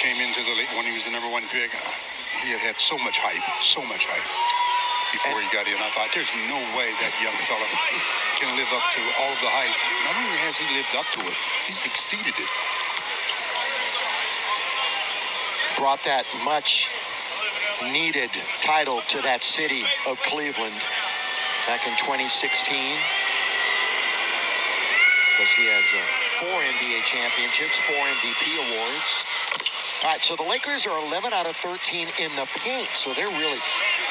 came into the league when he was the #1 pick, he had so much hype before he got in. I thought, there's no way that young fella can live up to all of the hype. Not only has he lived up to it, he's exceeded it. Brought that much needed title to that city of Cleveland back in 2016. Because he has 4 NBA championships, 4 MVP awards. All right, so the Lakers are 11 out of 13 in the paint, so they're really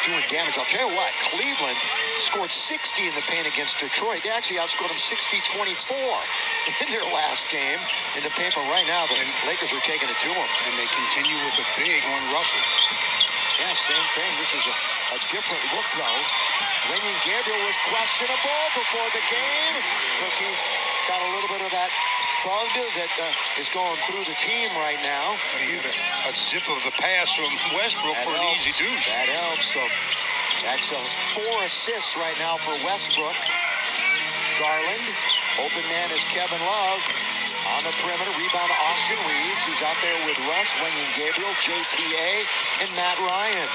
doing damage. I'll tell you what, Cleveland scored 60 in the paint against Detroit. They actually outscored them 60-24 in their last game in the paint, but right now the Lakers are taking it to them. And they continue with a big on Russell. Yeah, same thing. This is a different look, though. Wenyen Gabriel was questionable before the game because he's got a little bit of that bug that is going through the team right now. But he had a zip of the pass from Westbrook for an easy deuce. That helps. So that's 4 assists right now for Westbrook. Garland, open man is Kevin Love. On the perimeter, rebound to Austin Reeves, who's out there with Russ, Wenyen Gabriel, JTA, and Matt Ryan.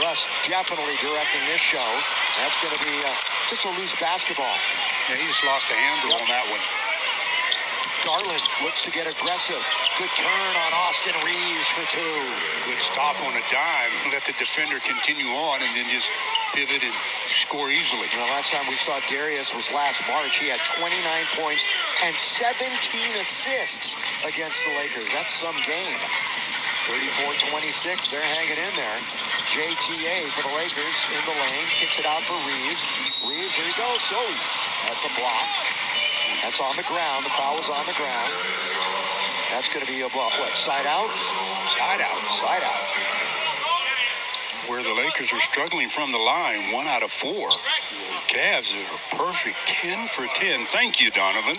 Russ definitely directing this show. That's going to be just a loose basketball. Yeah, he just lost a handle on that one. Garland looks to get aggressive. Good turn on Austin Reeves for 2. Good stop on a dime. Let the defender continue on and then just pivot and score easily. You know, last time we saw Darius was last March. He had 29 points and 17 assists against the Lakers. That's some game. 34-26. They're hanging in there. JTA for the Lakers in the lane. Kicks it out for Reeves. Reeves, here he goes. So that's a block. That's on the ground. The foul is on the ground. That's going to be a what? Side out? Side out. Side out. Where the Lakers are struggling from the line, 1 out of 4. The Cavs are perfect, 10 for 10. Thank you, Donovan.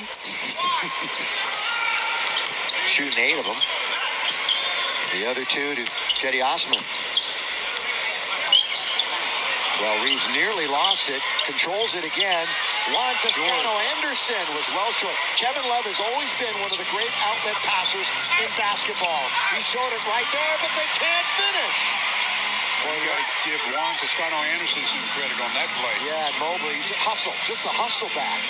Shooting 8 of them. The other 2 to Cedi Osman. Well, Reeves nearly lost it. Controls it again. Juan Toscano-Anderson was well short. Kevin Love has always been one of the great outlet passers in basketball. He showed it right there, but they can't finish. Well, you got to give Juan Toscano-Anderson some credit on that play. Yeah, and Mobley, just a hustle back.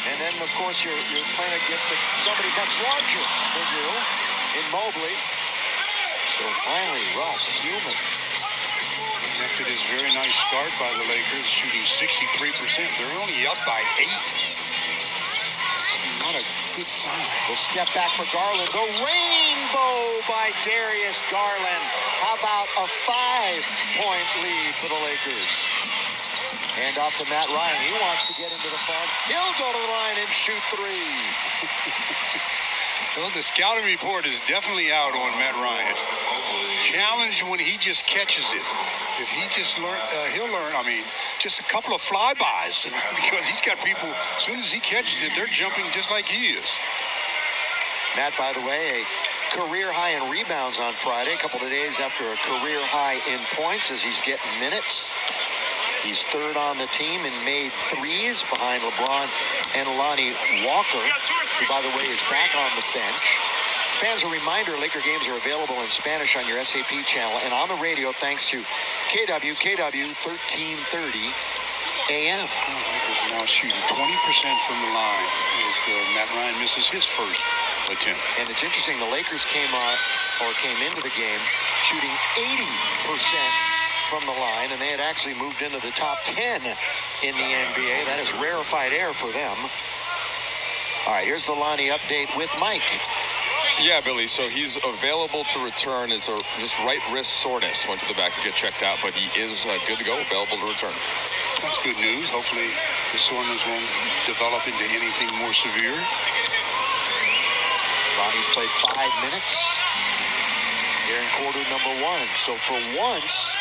And then, of course, you're playing against somebody much larger than you in Mobley. So finally, Russ, human. After this very nice start by the Lakers, shooting 63%. They're only up by 8. That's not a good sign. The step back for Garland. The rainbow by Darius Garland. How about a 5-point lead for the Lakers? Hand off to Matt Ryan. He wants to get into the front. He'll go to the line and shoot 3. Well, the scouting report is definitely out on Matt Ryan. Challenged when he just catches it. If he just he'll learn, just a couple of flybys because he's got people, as soon as he catches it, they're jumping just like he is. Matt, by the way, a career high in rebounds on Friday, a couple of days after a career high in points as he's getting minutes. He's 3rd on the team in made 3s behind LeBron and Lonnie Walker, who, by the way, is back on the bench. Fans, a reminder, Laker games are available in Spanish on your SAP channel and on the radio thanks to KW 1330 AM. Lakers are now shooting 20% from the line as Matt Ryan misses his first attempt. And it's interesting, the Lakers came into the game shooting 80% from the line, and they had actually moved into the top 10 in the NBA. That is rarefied air for them. All right, here's the Lonnie update with Mike. Yeah, Billy, so he's available to return. It's just right wrist soreness. Went to the back to get checked out, but he is good to go, available to return. That's good news. Hopefully the soreness won't develop into anything more severe. Lonnie's played 5 minutes here in quarter number 1. So for once,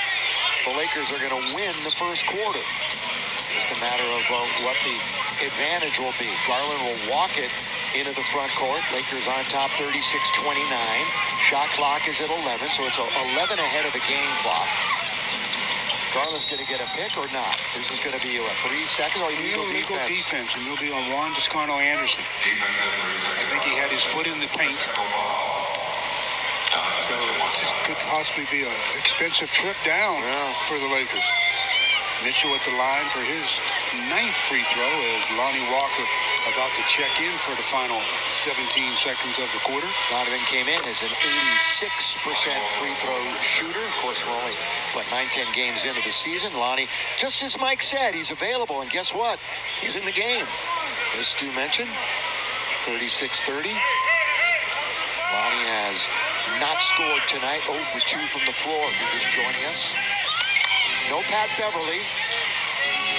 the Lakers are going to win the first quarter. Just a matter of what the advantage will be. Garland will walk it into the front court. Lakers on top 36-29. Shot clock is at 11, so it's 11 ahead of the game clock. Garland's going to get a pick or not? This is going to be 3 seconds or illegal defense, and he'll be on Juan Toscano-Anderson. I think he had his foot in the paint. So this could possibly be an expensive trip down for the Lakers. Mitchell at the line for his 9th free throw as Lonnie Walker about to check in for the final 17 seconds of the quarter. Donovan came in as an 86% free throw shooter. Of course, we're only, 9-10 games into the season. Lonnie, just as Mike said, he's available, and guess what? He's in the game. As Stu mentioned, 36-30. Lonnie has not scored tonight, 0 for 2 from the floor. If you're just joining us. No Pat Beverly.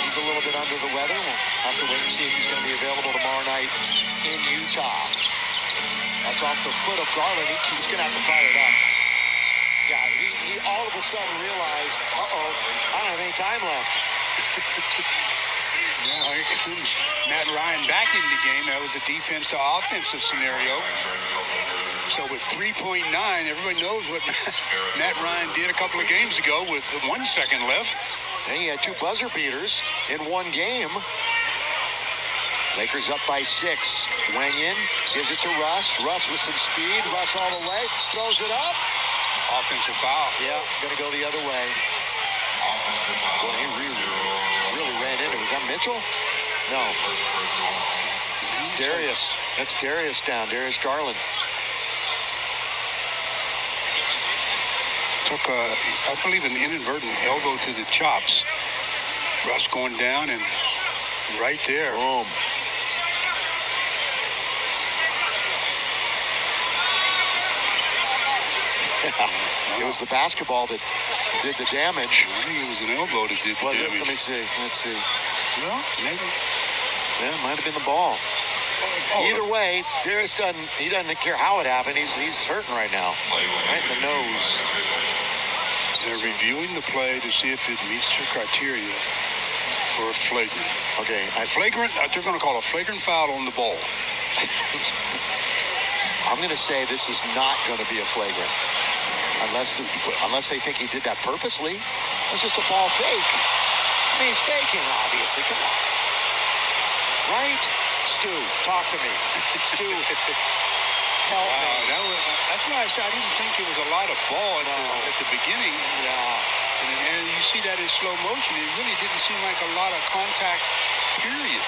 He's a little bit under the weather. We'll have to wait and see if he's going to be available tomorrow night in Utah. That's off the foot of Garland. He's going to have to fire it up. Yeah, he all of a sudden realized, I don't have any time left. Now here comes Matt Ryan back in the game. That was a defense to offensive scenario. So with 3.9, everybody knows what Matt Ryan did a couple of games ago with 1 second left. And he had 2 buzzer beaters in one game. Lakers up by 6. Wenyen gives it to Russ. Russ with some speed. Russ all the way. Throws it up. Offensive foul. Yeah, going to go the other way. Well, he really ran into it. Was that Mitchell? No. It's Darius. That's Darius down. Darius Garland. Took, I believe, an inadvertent elbow to the chops. Russ going down and right there. Boom. It was the basketball that did the damage. I think it was an elbow that did the Was damage. it? Let me see. Let's see. Well, maybe. Yeah, it might have been the ball. Either way, Darius doesn't care how it happened. He's hurting right now. Right in the nose. They're reviewing the play to see if it meets their criteria for a flagrant. Okay. Flagrant, they're going to call a flagrant foul on the ball. I'm going to say this is not going to be a flagrant. Unless they think he did that purposely. It's just a ball fake. I mean, he's faking, obviously. Come on. Right? Stu, talk to me. Stu, help me. That's why I said I didn't think it was a lot of ball at the beginning. Yeah. And you see that in slow motion. It really didn't seem like a lot of contact, period.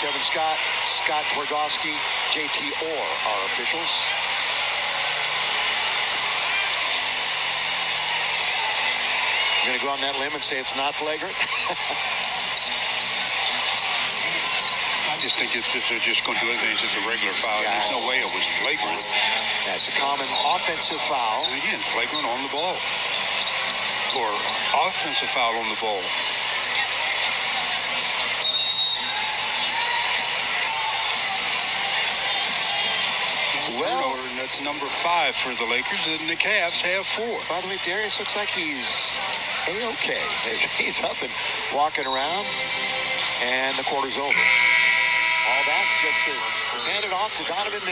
Kevin Scott, Scott Twardowski, JT Orr are officials. You're going to go on that limb and say it's not flagrant? I just think if they're just going to do anything, it's just a regular foul. Yeah. There's no way it was flagrant. That's a common offensive foul. And again, flagrant on the ball. Or offensive foul on the ball. Well, and that's number 5 for the Lakers, and the Cavs have 4. By the way, Darius looks like he's A-okay. He's up and walking around, and the quarter's over. All that just to hand it off to Donovan Mitchell.